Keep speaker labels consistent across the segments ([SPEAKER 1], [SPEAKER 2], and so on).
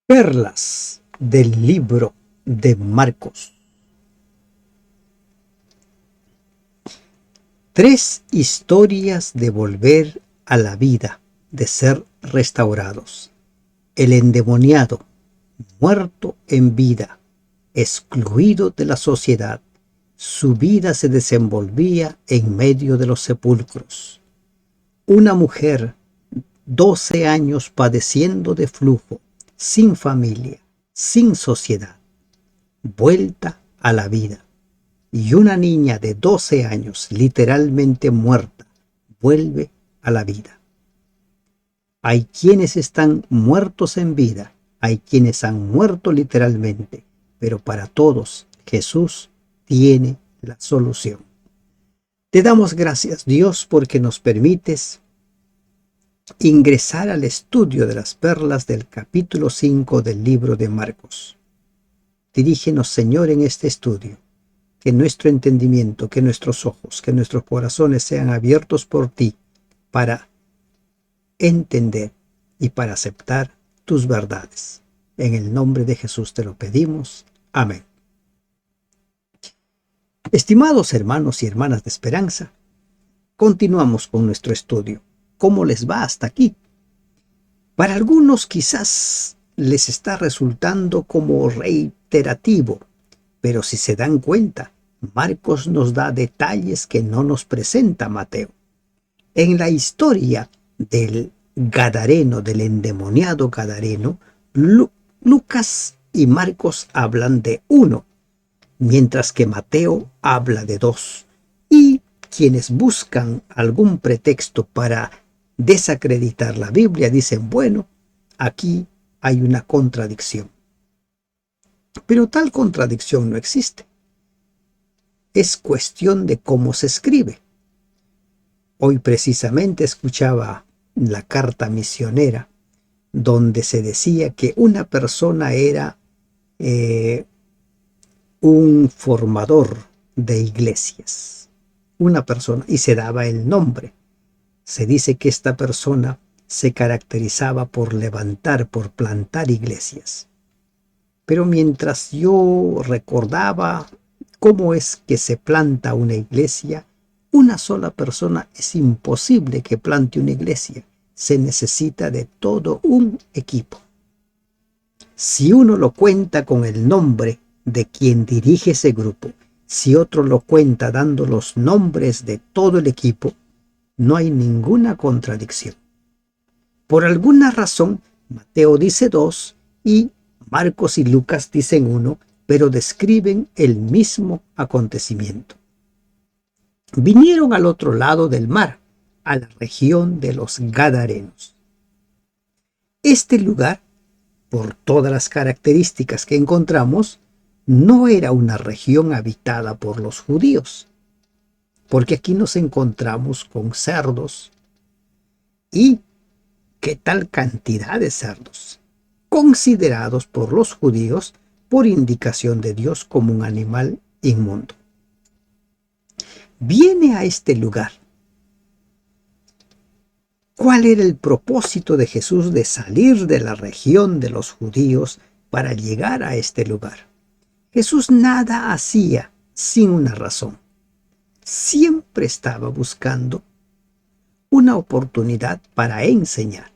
[SPEAKER 1] Perlas del libro de Marcos. 3 historias de volver a la vida, de ser restaurados. El endemoniado, muerto en vida, excluido de la sociedad, su vida se desenvolvía en medio de los sepulcros. Una mujer, 12 años padeciendo de flujo, sin familia, sin sociedad, vuelta a la vida. Y una niña de 12 años, literalmente muerta, vuelve a la vida. Hay quienes están muertos en vida, hay quienes han muerto literalmente, pero para todos Jesús tiene la solución. Te damos gracias, Dios, porque nos permites ingresar al estudio de las perlas del capítulo 5 del libro de Marcos. Dirígenos, Señor, en este estudio, que nuestro entendimiento, que nuestros ojos, que nuestros corazones sean abiertos por ti para entender y para aceptar tus verdades. En el nombre de Jesús te lo pedimos. Amén. Estimados hermanos y hermanas de esperanza, continuamos con nuestro estudio. ¿Cómo les va hasta aquí? Para algunos quizás les está resultando como reiterativo, pero si se dan cuenta, Marcos nos da detalles que no nos presenta Mateo. En la historia del Gadareno, del endemoniado Gadareno, Lucas y Marcos hablan de uno, mientras que Mateo habla de dos. Y quienes buscan algún pretexto para desacreditar la Biblia dicen, bueno, aquí hay una contradicción. Pero tal contradicción no existe. Es cuestión de cómo se escribe. Hoy precisamente escuchaba la carta misionera donde se decía que una persona era un formador de iglesias. Una persona, y se daba el nombre. Se dice que esta persona se caracterizaba por levantar, por plantar iglesias. Pero mientras yo recordaba cómo es que se planta una iglesia, una sola persona es imposible que plante una iglesia. Se necesita de todo un equipo. Si uno lo cuenta con el nombre de quien dirige ese grupo, si otro lo cuenta dando los nombres de todo el equipo, no hay ninguna contradicción. Por alguna razón, Mateo dice dos y Marcos y Lucas dicen uno, pero describen el mismo acontecimiento. Vinieron al otro lado del mar, a la región de los Gadarenos. Este lugar, por todas las características que encontramos, no era una región habitada por los judíos, porque aquí nos encontramos con cerdos. ¿Y qué tal cantidad de cerdos? Considerados por los judíos por indicación de Dios como un animal inmundo. Viene a este lugar. ¿Cuál era el propósito de Jesús de salir de la región de los judíos para llegar a este lugar? Jesús nada hacía sin una razón. Siempre estaba buscando una oportunidad para enseñar.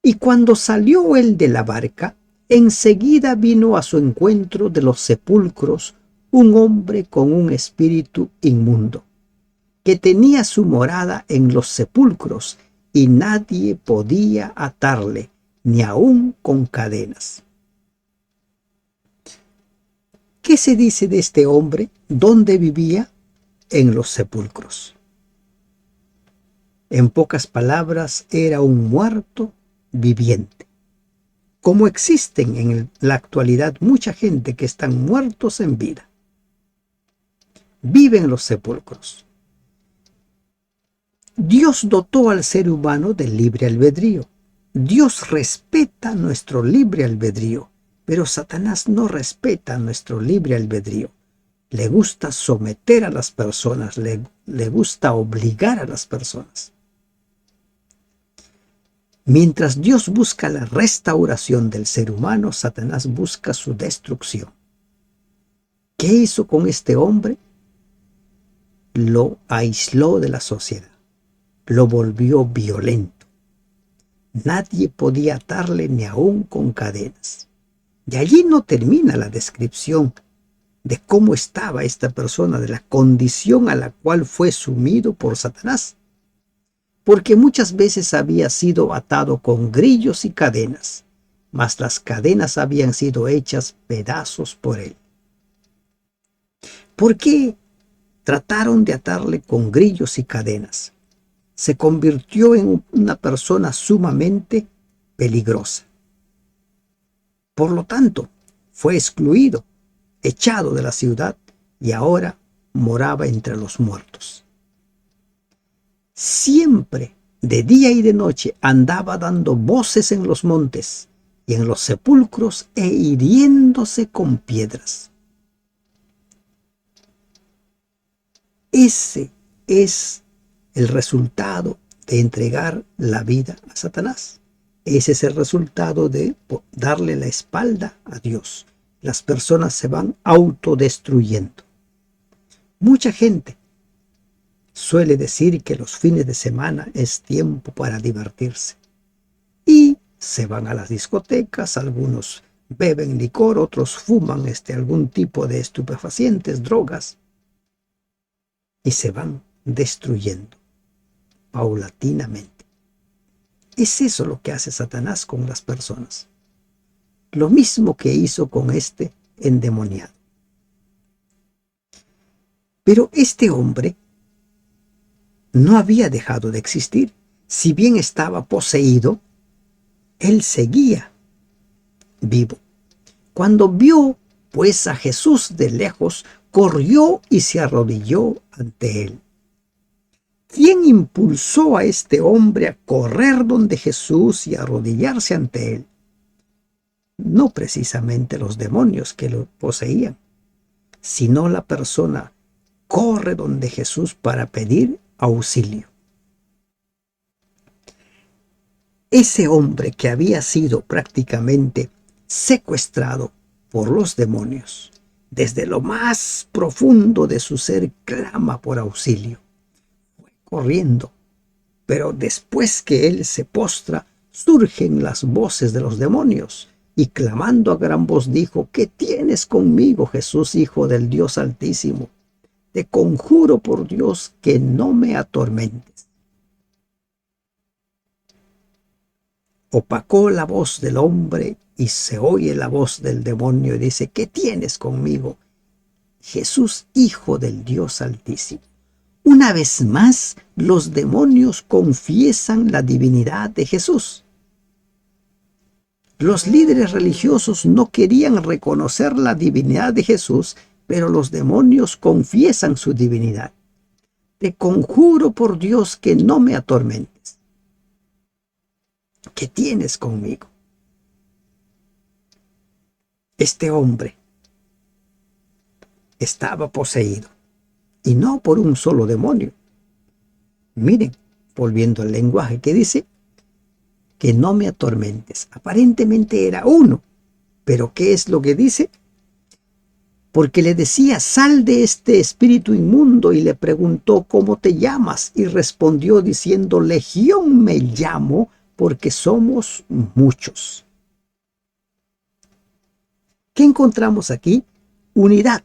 [SPEAKER 1] Y cuando salió él de la barca, enseguida vino a su encuentro de los sepulcros un hombre con un espíritu inmundo, que tenía su morada en los sepulcros y nadie podía atarle, ni aun con cadenas. ¿Qué se dice de este hombre? ¿Dónde vivía? En los sepulcros. En pocas palabras, era un muerto viviente. Como existen en la actualidad mucha gente que están muertos en vida. Viven en los sepulcros. Dios dotó al ser humano del libre albedrío. Dios respeta nuestro libre albedrío, pero Satanás no respeta nuestro libre albedrío. Le gusta someter a las personas, le gusta obligar a las personas. Mientras Dios busca la restauración del ser humano, Satanás busca su destrucción. ¿Qué hizo con este hombre? Lo aisló de la sociedad, lo volvió violento. Nadie podía atarle ni aún con cadenas. Y allí no termina la descripción de cómo estaba esta persona, de la condición a la cual fue sumido por Satanás, porque muchas veces había sido atado con grillos y cadenas, mas las cadenas habían sido hechas pedazos por él. ¿Por qué trataron de atarle con grillos y cadenas? Se convirtió en una persona sumamente peligrosa. Por lo tanto, fue excluido, echado de la ciudad y ahora moraba entre los muertos. Siempre, de día y de noche, andaba dando voces en los montes y en los sepulcros e hiriéndose con piedras. Ese es el resultado de entregar la vida a Satanás. Ese es el resultado de darle la espalda a Dios. Las personas se van autodestruyendo. Mucha gente suele decir que los fines de semana es tiempo para divertirse. Y se van a las discotecas, algunos beben licor, otros fuman algún tipo de estupefacientes, drogas, y se van destruyendo paulatinamente. Es eso lo que hace Satanás con las personas. Lo mismo que hizo con este endemoniado. Pero este hombre no había dejado de existir. Si bien estaba poseído, él seguía vivo. Cuando vio pues a Jesús de lejos, corrió y se arrodilló ante él. ¿Quién impulsó a este hombre a correr donde Jesús y a arrodillarse ante él? No precisamente los demonios que lo poseían, sino la persona corre donde Jesús para pedir auxilio. Ese hombre que había sido prácticamente secuestrado por los demonios, desde lo más profundo de su ser clama por auxilio. Fue corriendo, pero después que él se postra, surgen las voces de los demonios, y clamando a gran voz dijo: ¿Qué tienes conmigo, Jesús, Hijo del Dios Altísimo? Te conjuro por Dios que no me atormentes. Opacó la voz del hombre y se oye la voz del demonio y dice: ¿Qué tienes conmigo, Jesús, Hijo del Dios Altísimo? Una vez más, los demonios confiesan la divinidad de Jesús. Los líderes religiosos no querían reconocer la divinidad de Jesús, pero los demonios confiesan su divinidad. Te conjuro por Dios que no me atormentes. ¿Qué tienes conmigo? Este hombre estaba poseído, y no por un solo demonio. Miren, volviendo al lenguaje, que dice: que no me atormentes. Aparentemente era uno, pero ¿qué es lo que dice? Porque le decía: sal de este espíritu inmundo, y le preguntó: ¿cómo te llamas? Y respondió diciendo: Legión me llamo, porque somos muchos. ¿Qué encontramos aquí? Unidad.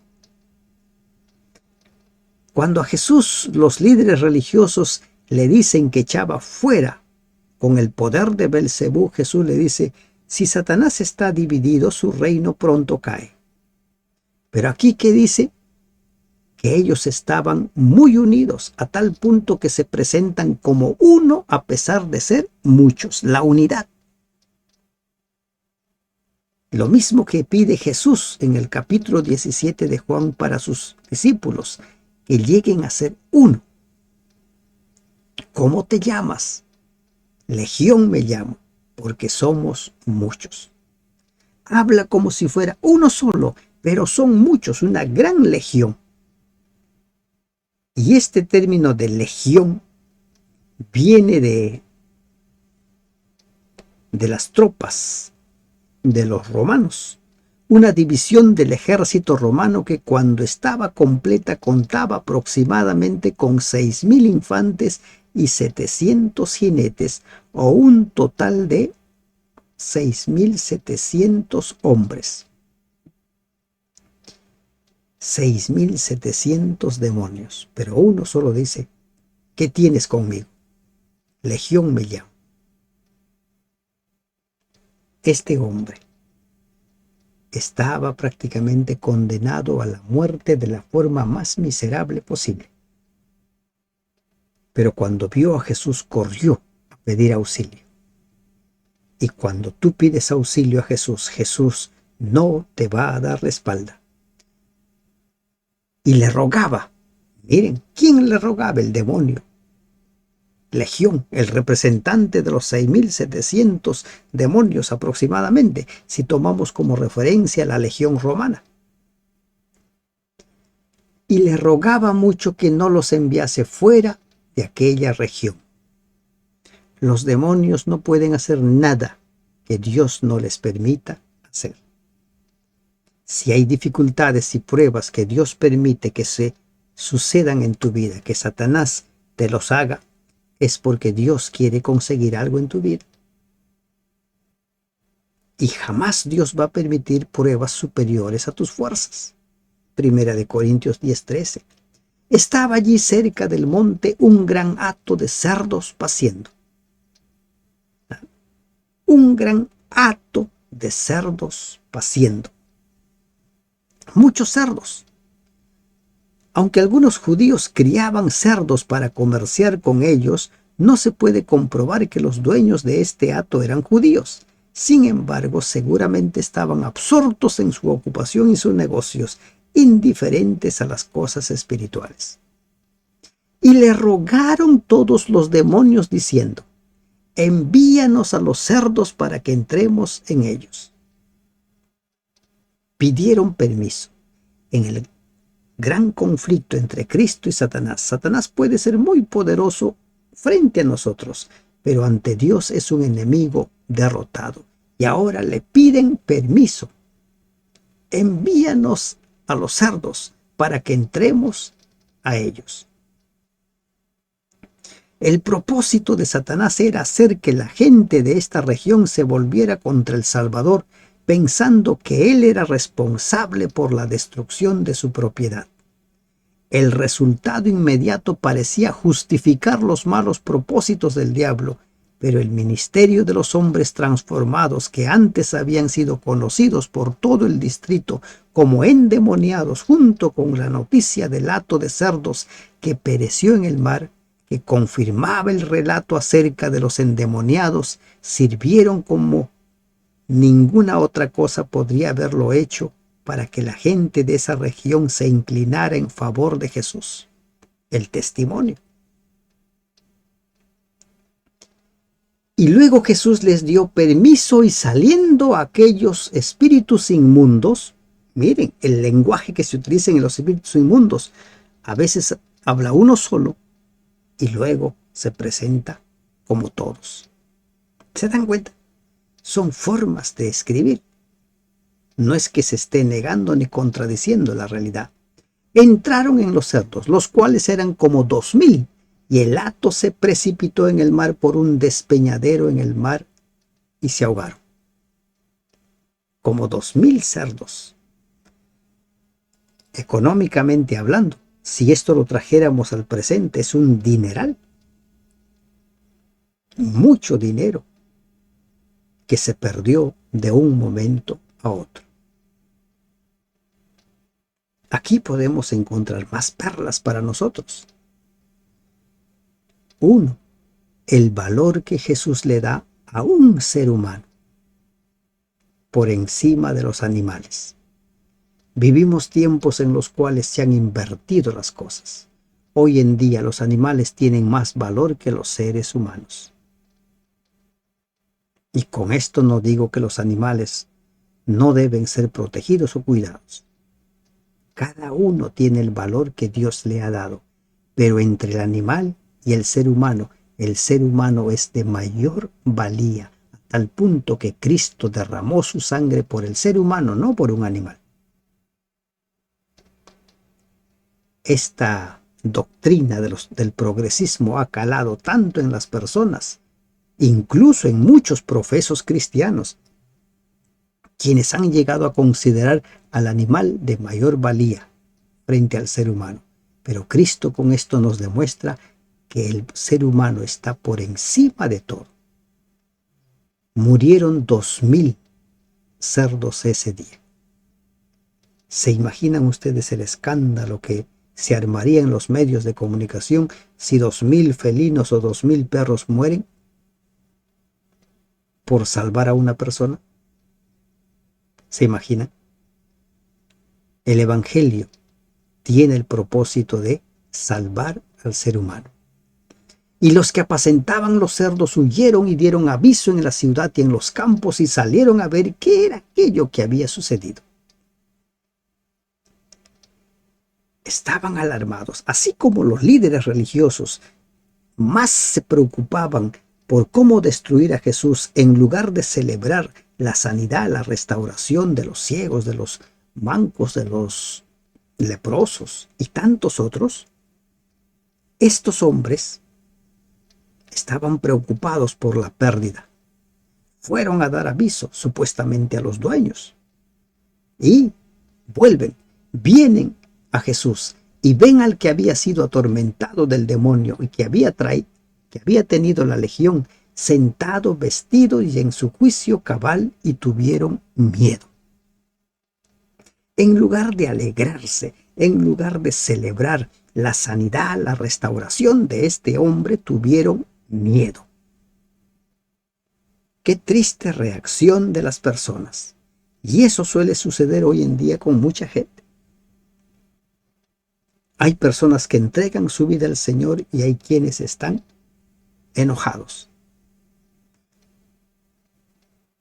[SPEAKER 1] Cuando a Jesús los líderes religiosos le dicen que echaba fuera con el poder de Belcebú, Jesús le dice: si Satanás está dividido, su reino pronto cae. Pero aquí, ¿qué dice? Que ellos estaban muy unidos, a tal punto que se presentan como uno a pesar de ser muchos. La unidad. Lo mismo que pide Jesús en el capítulo 17 de Juan para sus discípulos, que lleguen a ser uno. ¿Cómo te llamas? Legión me llamo, porque somos muchos. Habla como si fuera uno solo, pero son muchos, una gran legión. Y este término de legión viene de las tropas de los romanos. Una división del ejército romano que cuando estaba completa contaba aproximadamente con 6.000 infantes y 700 jinetes, o un total de 6.700 hombres. 6.700 demonios, pero uno solo dice: ¿qué tienes conmigo? Legión me llamo. Este hombre estaba prácticamente condenado a la muerte de la forma más miserable posible. Pero cuando vio a Jesús, corrió a pedir auxilio. Y cuando tú pides auxilio a Jesús, Jesús no te va a dar la espalda. Y le rogaba. Miren, ¿quién le rogaba? El demonio. Legión, el representante de los 6.700 demonios aproximadamente, si tomamos como referencia la legión romana. Y le rogaba mucho que no los enviase fuera de aquella región. Los demonios no pueden hacer nada que Dios no les permita hacer. Si hay dificultades y pruebas que Dios permite que se sucedan en tu vida, que Satanás te los haga, es porque Dios quiere conseguir algo en tu vida. Y jamás Dios va a permitir pruebas superiores a tus fuerzas. Primera de Corintios 10:13. Estaba allí cerca del monte un gran hato de cerdos paciendo. Un gran hato de cerdos paciendo. Muchos cerdos. Aunque algunos judíos criaban cerdos para comerciar con ellos, no se puede comprobar que los dueños de este hato eran judíos. Sin embargo, seguramente estaban absortos en su ocupación y sus negocios, indiferentes a las cosas espirituales. Y le rogaron todos los demonios diciendo: envíanos a los cerdos para que entremos en ellos. Pidieron permiso. En el gran conflicto entre Cristo y Satanás, Satanás puede ser muy poderoso frente a nosotros, pero ante Dios es un enemigo derrotado. Y ahora le piden permiso. Envíanos a los cerdos para que entremos a ellos. El propósito de Satanás era hacer que la gente de esta región se volviera contra el Salvador, pensando que él era responsable por la destrucción de su propiedad. El resultado inmediato parecía justificar los malos propósitos del diablo, pero el ministerio de los hombres transformados, que antes habían sido conocidos por todo el distrito como endemoniados, junto con la noticia del hato de cerdos que pereció en el mar, que confirmaba el relato acerca de los endemoniados, sirvieron como ninguna otra cosa podría haberlo hecho para que la gente de esa región se inclinara en favor de Jesús. El testimonio. Y luego Jesús les dio permiso, y saliendo aquellos espíritus inmundos, miren el lenguaje que se utiliza en los espíritus inmundos, a veces habla uno solo y luego se presenta como todos. ¿Se dan cuenta? Son formas de escribir. No es que se esté negando ni contradiciendo la realidad. Entraron en los cerdos, los cuales eran como 2.000, y el hato se precipitó en el mar por un despeñadero en el mar y se ahogaron. Como 2.000 cerdos. Económicamente hablando, si esto lo trajéramos al presente, es un dineral. Mucho dinero que se perdió de un momento a otro. Aquí podemos encontrar más perlas para nosotros. 1. El valor que Jesús le da a un ser humano por encima de los animales. Vivimos tiempos en los cuales se han invertido las cosas. Hoy en día los animales tienen más valor que los seres humanos. Y con esto no digo que los animales no deben ser protegidos o cuidados. Cada uno tiene el valor que Dios le ha dado, pero entre el animal y el ser humano es de mayor valía, a tal punto que Cristo derramó su sangre por el ser humano, no por un animal. Esta doctrina del progresismo ha calado tanto en las personas, incluso en muchos profesos cristianos, quienes han llegado a considerar al animal de mayor valía frente al ser humano. Pero Cristo con esto nos demuestra que el ser humano está por encima de todo. Murieron 2000 cerdos ese día. ¿Se imaginan ustedes el escándalo que se armaría en los medios de comunicación si 2000 felinos o 2000 perros mueren por salvar a una persona? ¿Se imaginan? El Evangelio tiene el propósito de salvar al ser humano. Y los que apacentaban los cerdos huyeron y dieron aviso en la ciudad y en los campos y salieron a ver qué era aquello que había sucedido. Estaban alarmados, así como los líderes religiosos más se preocupaban por cómo destruir a Jesús en lugar de celebrar la sanidad, la restauración de los ciegos, de los mancos, de los leprosos y tantos otros. Estos hombres estaban preocupados por la pérdida. Fueron a dar aviso, supuestamente a los dueños. Y vienen a Jesús y ven al que había sido atormentado del demonio y que había tenido la legión, sentado, vestido y en su juicio cabal, y tuvieron miedo. En lugar de alegrarse, en lugar de celebrar la sanidad, la restauración de este hombre, tuvieron miedo. Qué triste reacción de las personas. Y eso suele suceder hoy en día con mucha gente. Hay personas que entregan su vida al Señor y hay quienes están enojados.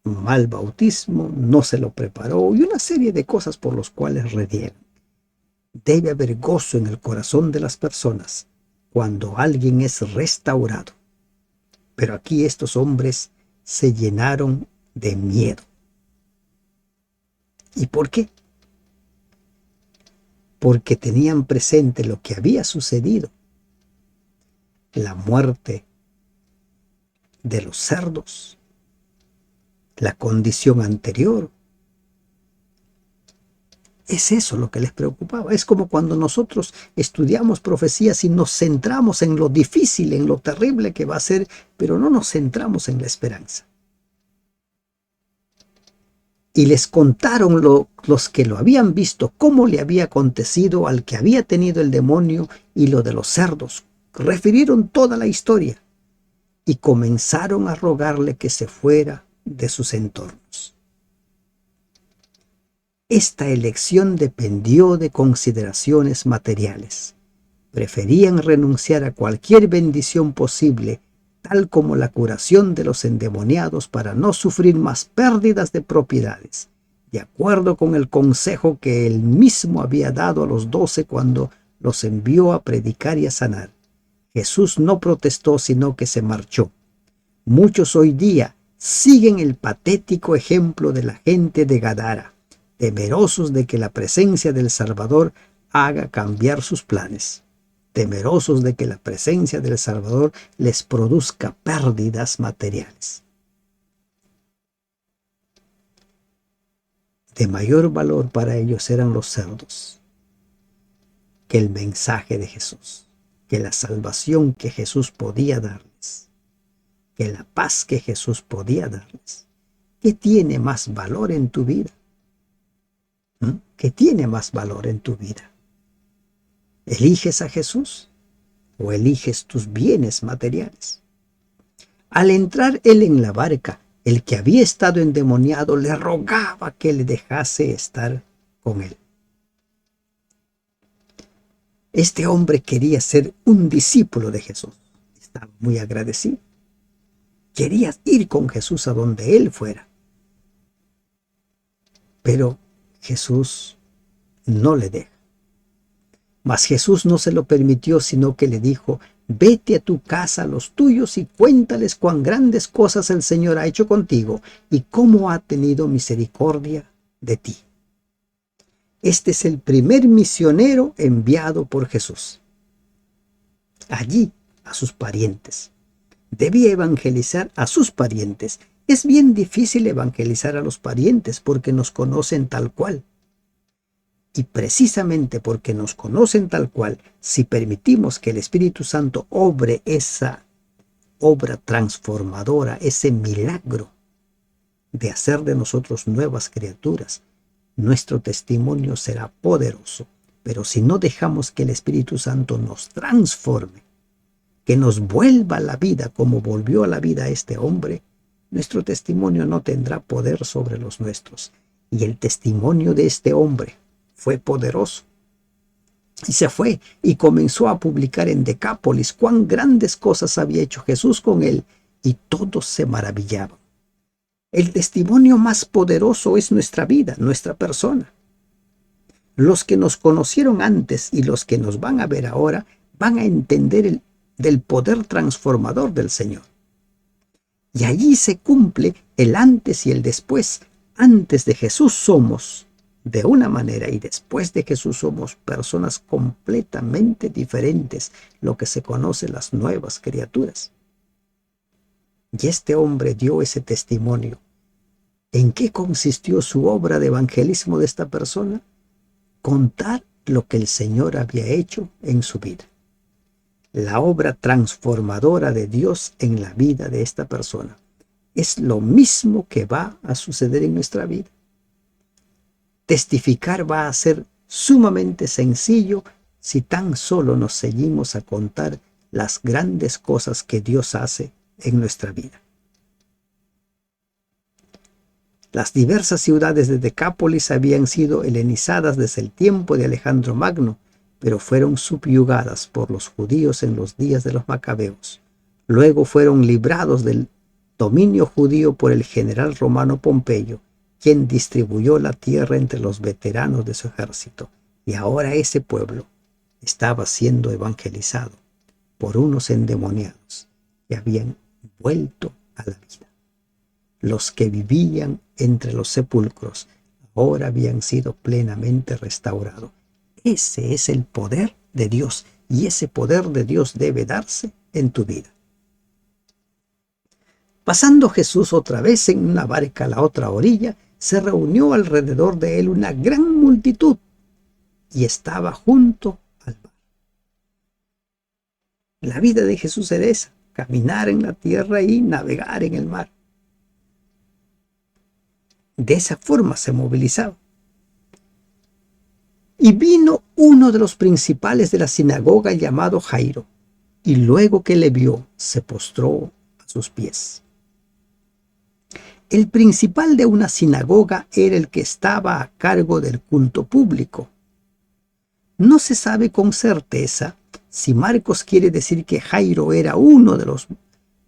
[SPEAKER 1] Mal bautismo, no se lo preparó y una serie de cosas por las cuales reniegan. Debe haber gozo en el corazón de las personas cuando alguien es restaurado. Pero aquí estos hombres se llenaron de miedo. ¿Y por qué? Porque tenían presente lo que había sucedido. La muerte de los cerdos, la condición anterior. Es eso lo que les preocupaba. Es como cuando nosotros estudiamos profecías y nos centramos en lo difícil, en lo terrible que va a ser, pero no nos centramos en la esperanza. Y les contaron los que lo habían visto, cómo le había acontecido al que había tenido el demonio y lo de los cerdos. Refirieron toda la historia y comenzaron a rogarle que se fuera de sus entornos. Esta elección dependió de consideraciones materiales. Preferían renunciar a cualquier bendición posible, tal como la curación de los endemoniados, para no sufrir más pérdidas de propiedades, de acuerdo con el consejo que él mismo había dado a los 12 cuando los envió a predicar y a sanar. Jesús no protestó, sino que se marchó. Muchos hoy día siguen el patético ejemplo de la gente de Gadara, temerosos de que la presencia del Salvador haga cambiar sus planes, temerosos de que la presencia del Salvador les produzca pérdidas materiales. De mayor valor para ellos eran los cerdos que el mensaje de Jesús, que la salvación que Jesús podía darles, que la paz que Jesús podía darles. ¿Qué tiene más valor en tu vida? ¿Qué tiene más valor en tu vida? ¿Eliges a Jesús o eliges tus bienes materiales? Al entrar él en la barca, el que había estado endemoniado le rogaba que le dejase estar con él. Este hombre quería ser un discípulo de Jesús. Estaba muy agradecido. Quería ir con Jesús a donde él fuera. Pero Jesús no le deja. Mas Jesús no se lo permitió, sino que le dijo: Vete a tu casa a los tuyos y cuéntales cuán grandes cosas el Señor ha hecho contigo y cómo ha tenido misericordia de ti. Este es el primer misionero enviado por Jesús. Allí, a sus parientes. Debía evangelizar a sus parientes. Es bien difícil evangelizar a los parientes porque nos conocen tal cual. Y precisamente porque nos conocen tal cual, si permitimos que el Espíritu Santo obre esa obra transformadora, ese milagro de hacer de nosotros nuevas criaturas, nuestro testimonio será poderoso. Pero si no dejamos que el Espíritu Santo nos transforme, que nos vuelva a la vida como volvió a la vida este hombre, nuestro testimonio no tendrá poder sobre los nuestros. Y el testimonio de este hombre fue poderoso. Y se fue y comenzó a publicar en Decápolis cuán grandes cosas había hecho Jesús con él, y todos se maravillaban. El testimonio más poderoso es nuestra vida, nuestra persona. Los que nos conocieron antes y los que nos van a ver ahora van a entender del poder transformador del Señor. Y allí se cumple el antes y el después. Antes de Jesús somos de una manera y después de Jesús somos personas completamente diferentes, lo que se conoce las nuevas criaturas. Y este hombre dio ese testimonio. ¿En qué consistió su obra de evangelismo de esta persona? Contar lo que el Señor había hecho en su vida. La obra transformadora de Dios en la vida de esta persona es lo mismo que va a suceder en nuestra vida. Testificar va a ser sumamente sencillo si tan solo nos ceñimos a contar las grandes cosas que Dios hace en nuestra vida. Las diversas ciudades de Decápolis habían sido helenizadas desde el tiempo de Alejandro Magno, pero fueron subyugadas por los judíos en los días de los Macabeos. Luego fueron librados del dominio judío por el general romano Pompeyo, quien distribuyó la tierra entre los veteranos de su ejército. Y ahora ese pueblo estaba siendo evangelizado por unos endemoniados que habían vuelto a la vida. Los que vivían entre los sepulcros ahora habían sido plenamente restaurados. Ese es el poder de Dios, y ese poder de Dios debe darse en tu vida. Pasando Jesús otra vez en una barca a la otra orilla, se reunió alrededor de él una gran multitud y estaba junto al mar. La vida de Jesús era esa: caminar en la tierra y navegar en el mar. De esa forma se movilizaba. Y vino uno de los principales de la sinagoga llamado Jairo, y luego que le vio, se postró a sus pies. El principal de una sinagoga era el que estaba a cargo del culto público. No se sabe con certeza si Marcos quiere decir que Jairo era uno de los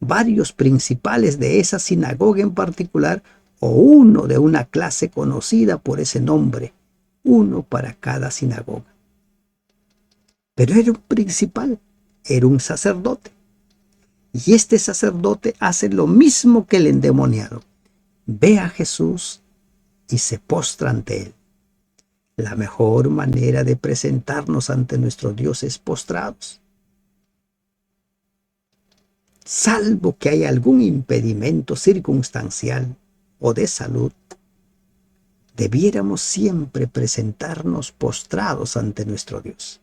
[SPEAKER 1] varios principales de esa sinagoga en particular, o uno de una clase conocida por ese nombre, uno para cada sinagoga. Pero era un principal, era un sacerdote. Y este sacerdote hace lo mismo que el endemoniado. Ve a Jesús y se postra ante él. La mejor manera de presentarnos ante nuestro Dios es postrados. Salvo que haya algún impedimento circunstancial o de salud, debiéramos siempre presentarnos postrados ante nuestro Dios.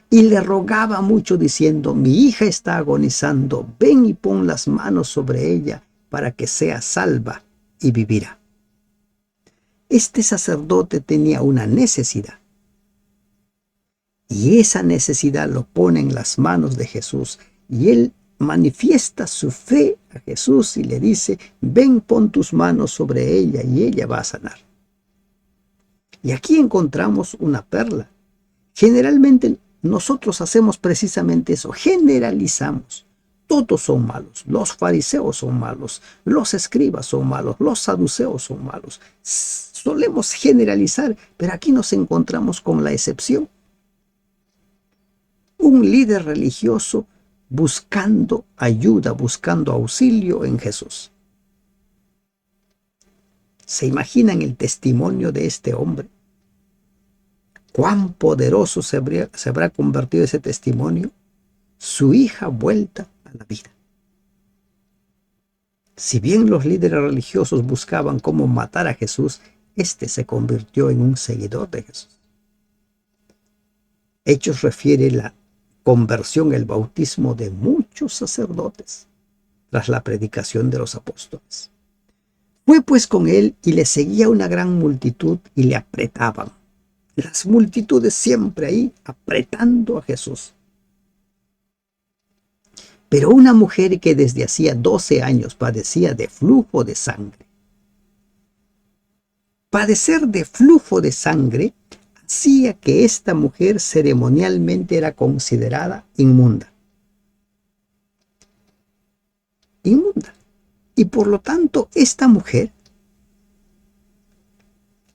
[SPEAKER 1] Y le rogaba mucho diciendo: mi hija está agonizando, ven y pon las manos sobre ella para que sea salva y vivirá. Este sacerdote tenía una necesidad, y esa necesidad lo pone en las manos de Jesús, y él manifiesta su fe a Jesús y le dice: ven, pon tus manos sobre ella y ella va a sanar. Y aquí encontramos una perla. Generalmente nosotros hacemos precisamente eso, generalizamos. Todos son malos, los fariseos son malos, los escribas son malos, los saduceos son malos. Solemos generalizar, pero aquí nos encontramos con la excepción. un líder religioso buscando ayuda, buscando auxilio en Jesús. ¿Se imaginan el testimonio de este hombre? ¿Cuán poderoso se habrá convertido ese testimonio? Su hija vuelta a la vida. Si bien los líderes religiosos buscaban cómo matar a Jesús, este se convirtió en un seguidor de Jesús. Hechos refiere la conversión, el bautismo de muchos sacerdotes tras la predicación de los apóstoles. Fue pues con él y le seguía una gran multitud y le apretaban. Las multitudes siempre ahí apretando a Jesús. Pero una mujer que desde hacía 12 años padecía de flujo de sangre. Padecer de flujo de sangre hacía que esta mujer ceremonialmente era considerada inmunda. Inmunda. Y por lo tanto, esta mujer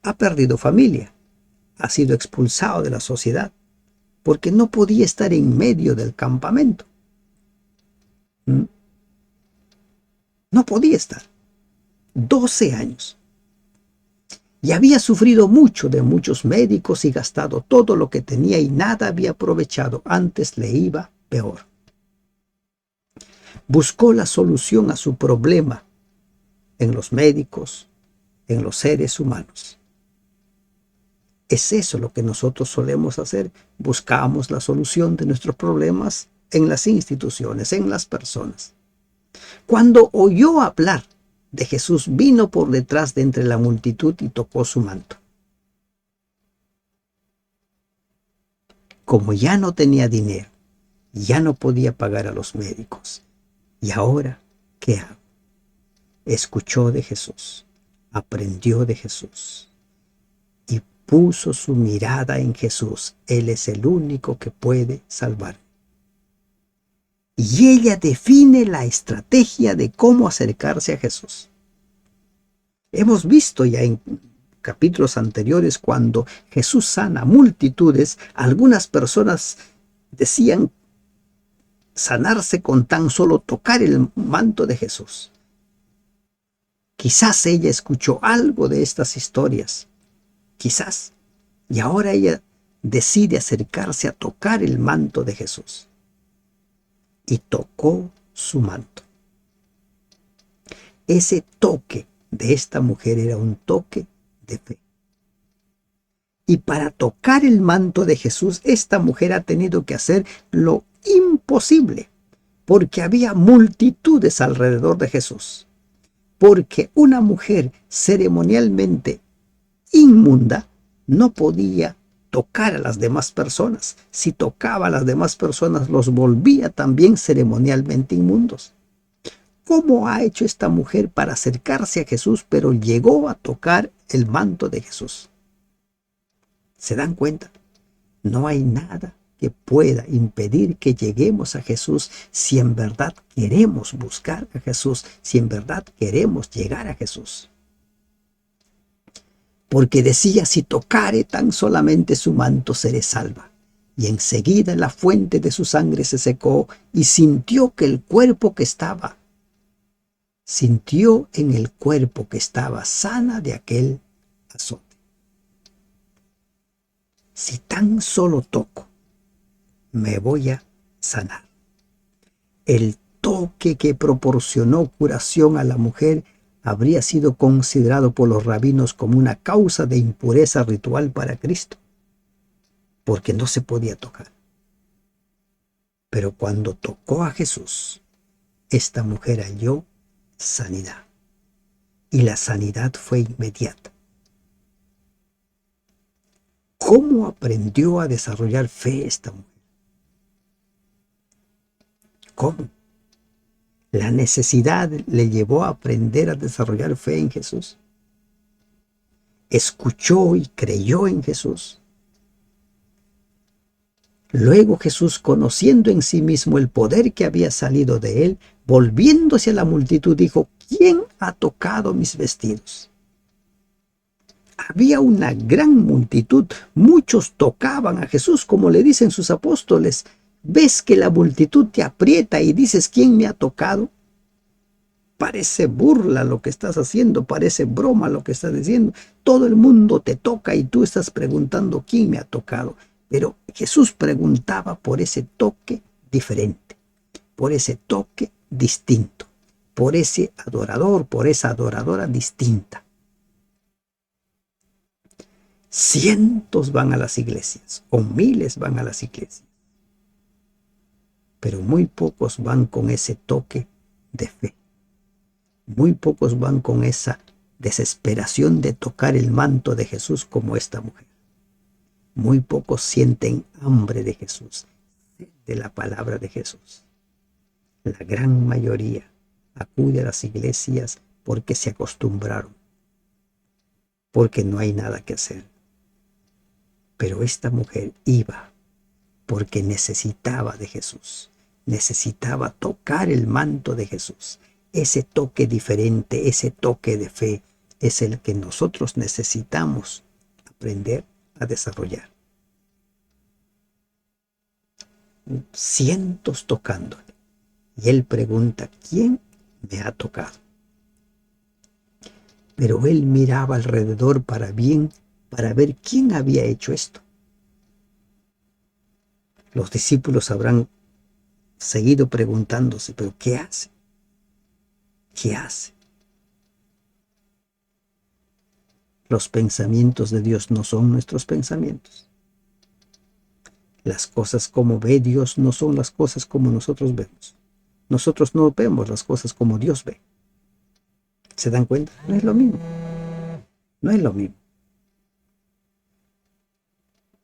[SPEAKER 1] ha perdido familia, ha sido expulsada de la sociedad, porque no podía estar en medio del campamento. No podía estar. 12 años. Y había sufrido mucho de muchos médicos y gastado todo lo que tenía y nada había aprovechado. Antes le iba peor. Buscó la solución a su problema en los médicos, en los seres humanos. Es eso lo que nosotros solemos hacer. Buscamos la solución de nuestros problemas en las instituciones, en las personas. Cuando oyó hablar de Jesús, vino por detrás de entre la multitud y tocó su manto. Como ya no tenía dinero, ya no podía pagar a los médicos. ¿Y ahora qué hago? Escuchó de Jesús, aprendió de Jesús y puso su mirada en Jesús. Él es el único que puede salvar. Y ella define la estrategia de cómo acercarse a Jesús. Hemos visto ya en capítulos anteriores cuando Jesús sana multitudes, algunas personas decían sanarse con tan solo tocar el manto de Jesús. Quizás ella escuchó algo de estas historias, quizás, y ahora ella decide acercarse a tocar el manto de Jesús. Y tocó su manto. Ese toque de esta mujer era un toque de fe. Y para tocar el manto de Jesús, esta mujer ha tenido que hacer lo imposible, porque había multitudes alrededor de Jesús. Porque una mujer ceremonialmente inmunda no podía tocar a las demás personas. Si tocaba a las demás personas, los volvía también ceremonialmente inmundos. ¿Cómo ha hecho esta mujer para acercarse a Jesús, pero llegó a tocar el manto de Jesús? ¿Se dan cuenta? No hay nada que pueda impedir que lleguemos a Jesús si en verdad queremos buscar a Jesús, si en verdad queremos llegar a Jesús. Porque decía, si tocare tan solamente su manto seré salva. Y enseguida la fuente de su sangre se secó y sintió en el cuerpo que estaba sana de aquel azote. Si tan solo toco, me voy a sanar. El toque que proporcionó curación a la mujer habría sido considerado por los rabinos como una causa de impureza ritual para Cristo, porque no se podía tocar. Pero cuando tocó a Jesús, esta mujer halló sanidad, y la sanidad fue inmediata. ¿Cómo aprendió a desarrollar fe esta mujer? ¿Cómo? La necesidad le llevó a aprender a desarrollar fe en Jesús. Escuchó y creyó en Jesús. Luego Jesús, conociendo en sí mismo el poder que había salido de él, volviéndose a la multitud, dijo: ¿Quién ha tocado mis vestidos? Había una gran multitud, muchos tocaban a Jesús, como le dicen sus apóstoles: ves que la multitud te aprieta y dices, ¿quién me ha tocado? Parece burla lo que estás haciendo, parece broma lo que estás diciendo. Todo el mundo te toca y tú estás preguntando quién me ha tocado. Pero Jesús preguntaba por ese toque diferente, por ese toque distinto, por ese adorador, por esa adoradora distinta. Cientos van a las iglesias o miles van a las iglesias, pero muy pocos van con ese toque de fe. Muy pocos van con esa desesperación de tocar el manto de Jesús como esta mujer. Muy pocos sienten hambre de Jesús, de la palabra de Jesús. La gran mayoría acude a las iglesias porque se acostumbraron, porque no hay nada que hacer. Pero esta mujer iba porque necesitaba de Jesús, necesitaba tocar el manto de Jesús. Ese toque diferente, ese toque de fe es el que nosotros necesitamos aprender a desarrollar. Cientos tocándole. Y él pregunta, ¿quién me ha tocado? Pero él miraba alrededor para ver quién había hecho esto. Los discípulos habrán seguido preguntándose, ¿pero qué hace? ¿Qué hace? Los pensamientos de Dios no son nuestros pensamientos. Las cosas como ve Dios no son las cosas como nosotros vemos. Nosotros no vemos las cosas como Dios ve. ¿Se dan cuenta? No es lo mismo. No es lo mismo.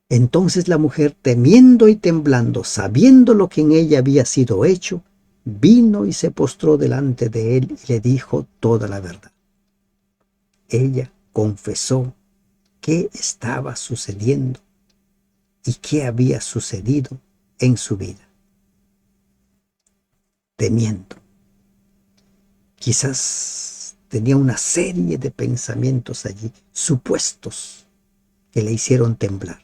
[SPEAKER 1] Entonces la mujer, temiendo y temblando, sabiendo lo que en ella había sido hecho, vino y se postró delante de él y le dijo toda la verdad. Ella confesó qué estaba sucediendo y qué había sucedido en su vida. Temiendo. Quizás tenía una serie de pensamientos allí, supuestos, que le hicieron temblar.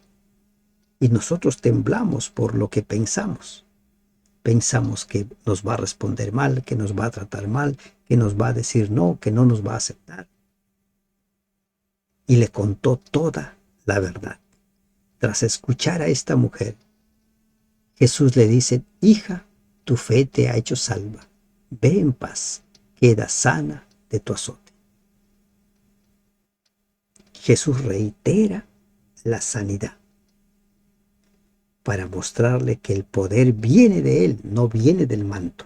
[SPEAKER 1] Y nosotros temblamos por lo que pensamos. Pensamos que nos va a responder mal, que nos va a tratar mal, que nos va a decir no, que no nos va a aceptar. Y le contó toda la verdad. Tras escuchar a esta mujer, Jesús le dice, hija, tu fe te ha hecho salva. Ve en paz, queda sana de tu azote. Jesús reitera la sanidad para mostrarle que el poder viene de Él, no viene del manto.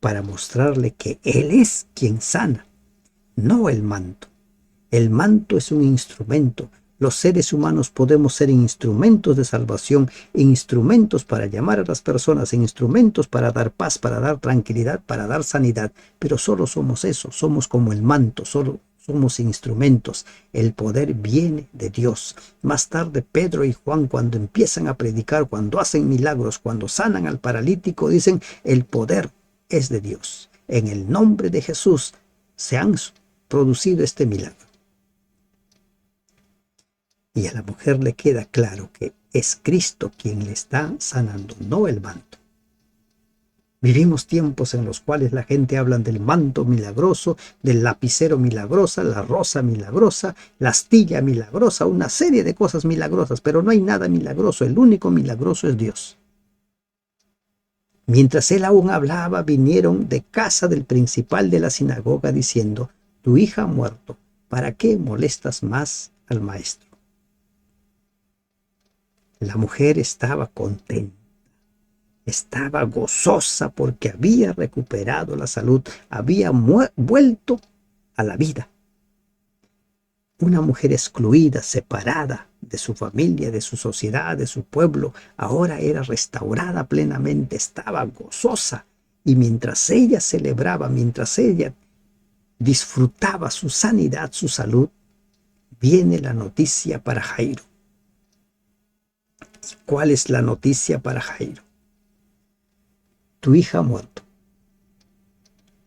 [SPEAKER 1] Para mostrarle que Él es quien sana, no el manto. El manto es un instrumento. Los seres humanos podemos ser instrumentos de salvación, instrumentos para llamar a las personas, instrumentos para dar paz, para dar tranquilidad, para dar sanidad, pero solo somos eso, somos como el manto, solo somos instrumentos. El poder viene de Dios. Más tarde Pedro y Juan, cuando empiezan a predicar, cuando hacen milagros, cuando sanan al paralítico, dicen, el poder es de Dios. En el nombre de Jesús se han producido este milagro. Y a la mujer le queda claro que es Cristo quien le está sanando, no el manto. Vivimos tiempos en los cuales la gente habla del manto milagroso, del lapicero milagrosa, la rosa milagrosa, la astilla milagrosa, una serie de cosas milagrosas, pero no hay nada milagroso, el único milagroso es Dios. Mientras él aún hablaba, vinieron de casa del principal de la sinagoga diciendo, tu hija ha muerto, ¿para qué molestas más al maestro? La mujer estaba contenta, estaba gozosa porque había recuperado la salud, había vuelto a la vida. Una mujer excluida, separada de su familia, de su sociedad, de su pueblo, ahora era restaurada plenamente, estaba gozosa. Y mientras ella celebraba, mientras ella disfrutaba su sanidad, su salud, viene la noticia para Jairo. ¿Cuál es la noticia para Jairo? Tu hija ha muerto.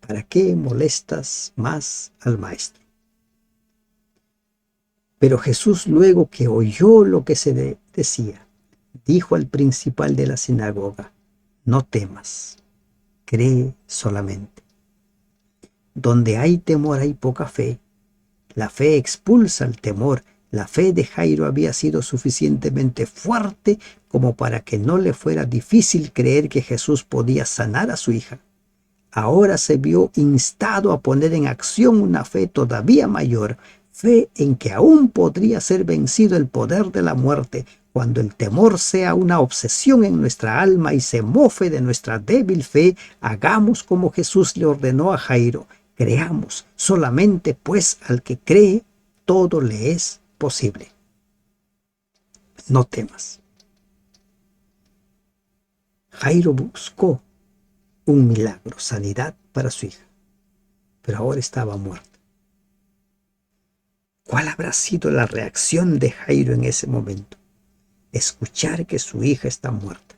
[SPEAKER 1] ¿Para qué molestas más al maestro? Pero Jesús, luego que oyó lo que se decía, dijo al principal de la sinagoga: no temas, cree solamente. Donde hay temor hay poca fe. La fe expulsa el temor. La fe de Jairo había sido suficientemente fuerte como para que no le fuera difícil creer que Jesús podía sanar a su hija. Ahora se vio instado a poner en acción una fe todavía mayor, fe en que aún podría ser vencido el poder de la muerte. Cuando el temor sea una obsesión en nuestra alma y se mofe de nuestra débil fe, hagamos como Jesús le ordenó a Jairo: creamos. Solamente pues al que cree, todo le es posible. No temas. Jairo buscó un milagro, sanidad para su hija, pero ahora estaba muerta. ¿Cuál habrá sido la reacción de Jairo en ese momento? Escuchar que su hija está muerta.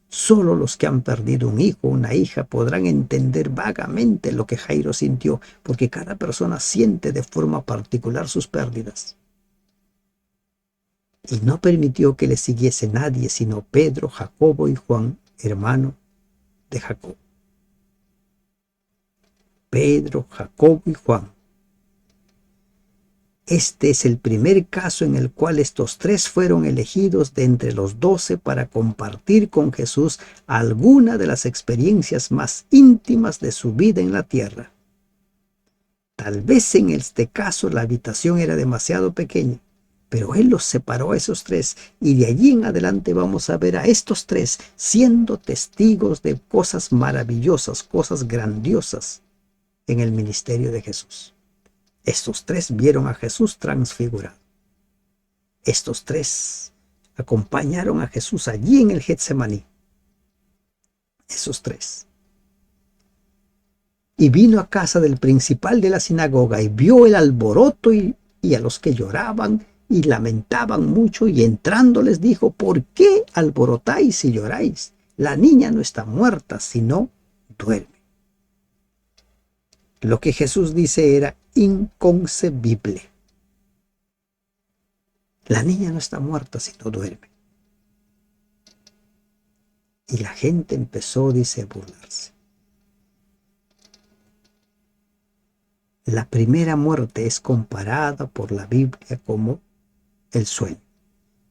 [SPEAKER 1] Solo los que han perdido un hijo o una hija podrán entender vagamente lo que Jairo sintió, porque cada persona siente de forma particular sus pérdidas. Y no permitió que le siguiese nadie sino Pedro, Jacobo y Juan, hermano de Jacobo. Pedro, Jacobo y Juan. Este es el primer caso en el cual estos tres fueron elegidos de entre los 12 para compartir con Jesús alguna de las experiencias más íntimas de su vida en la tierra. Tal vez en este caso la habitación era demasiado pequeña, pero Él los separó a esos tres, y de allí en adelante vamos a ver a estos tres siendo testigos de cosas maravillosas, cosas grandiosas en el ministerio de Jesús. Estos tres vieron a Jesús transfigurado. Estos tres acompañaron a Jesús allí en el Getsemaní. Esos tres. Y vino a casa del principal de la sinagoga y vio el alboroto y a los que lloraban y lamentaban mucho, y entrando les dijo: ¿por qué alborotáis y lloráis? La niña no está muerta, sino duerme. Lo que Jesús dice era inconcebible. La niña no está muerta, sino duerme. Y la gente empezó, dice, a burlarse. La primera muerte es comparada por la Biblia como el sueño,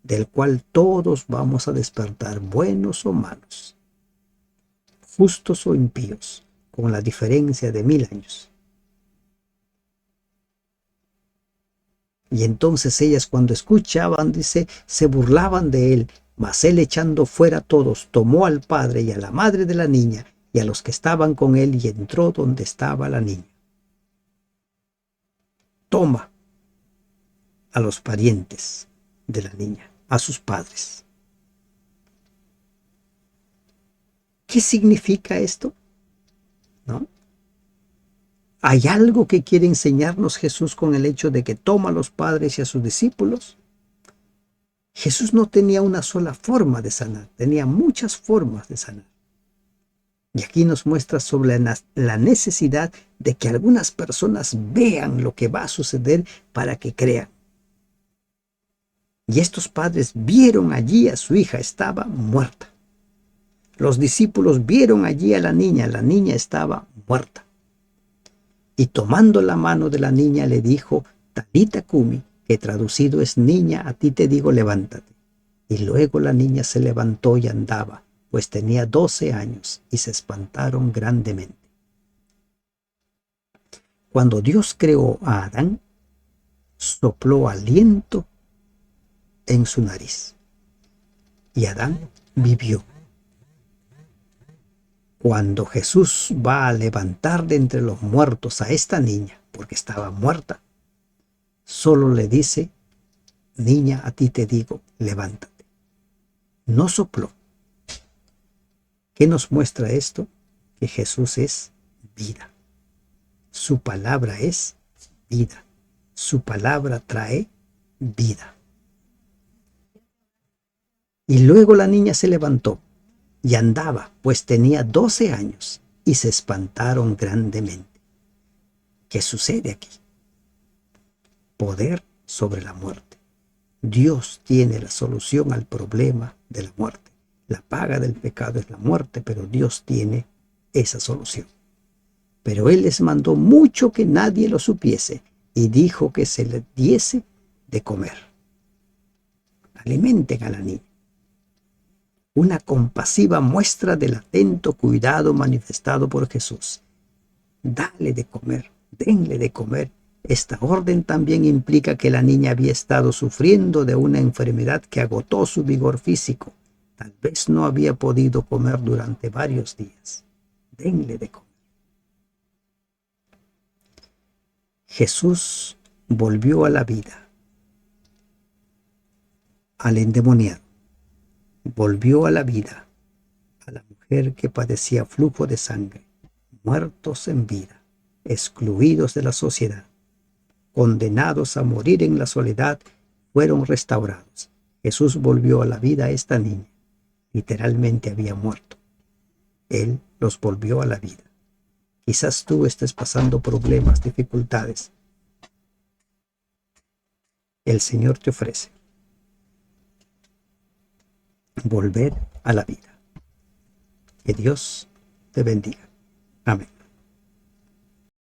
[SPEAKER 1] del cual todos vamos a despertar, buenos o malos, justos o impíos, con la diferencia de 1000 años. Y entonces ellas, cuando escuchaban, dice, se burlaban de él. Mas él, echando fuera a todos, tomó al padre y a la madre de la niña y a los que estaban con él, y entró donde estaba la niña. Toma a los parientes de la niña, a sus padres. ¿Qué significa esto? ¿No? ¿Hay algo que quiere enseñarnos Jesús con el hecho de que toma a los padres y a sus discípulos? Jesús no tenía una sola forma de sanar, tenía muchas formas de sanar. Y aquí nos muestra sobre la necesidad de que algunas personas vean lo que va a suceder para que crean. Y estos padres vieron allí a su hija, estaba muerta. Los discípulos vieron allí a la niña estaba muerta. Y tomando la mano de la niña le dijo: Talita cumi, que traducido es: niña, a ti te digo, levántate. Y luego la niña se levantó y andaba, pues tenía 12 años, y se espantaron grandemente. Cuando Dios creó a Adán, sopló aliento en su nariz, y Adán vivió. Cuando Jesús va a levantar de entre los muertos a esta niña, porque estaba muerta, solo le dice: niña, a ti te digo, levántate. No sopló. ¿Qué nos muestra esto? Que Jesús es vida. Su palabra es vida. Su palabra trae vida. Y luego la niña se levantó y andaba, pues tenía 12 años, y se espantaron grandemente. ¿Qué sucede aquí? Poder sobre la muerte. Dios tiene la solución al problema de la muerte. La paga del pecado es la muerte, pero Dios tiene esa solución. Pero Él les mandó mucho que nadie lo supiese y dijo que se les diese de comer. Alimenten a la niña. Una compasiva muestra del atento cuidado manifestado por Jesús. Dale de comer, denle de comer. Esta orden también implica que la niña había estado sufriendo de una enfermedad que agotó su vigor físico. Tal vez no había podido comer durante varios días. Denle de comer. Jesús volvió a la vida al endemoniado. Volvió a la vida a la mujer que padecía flujo de sangre, muertos en vida, excluidos de la sociedad, condenados a morir en la soledad, fueron restaurados. Jesús volvió a la vida a esta niña. Literalmente había muerto. Él los volvió a la vida. Quizás tú estés pasando problemas, dificultades. El Señor te ofrece volver a la vida. Que Dios te bendiga. Amén.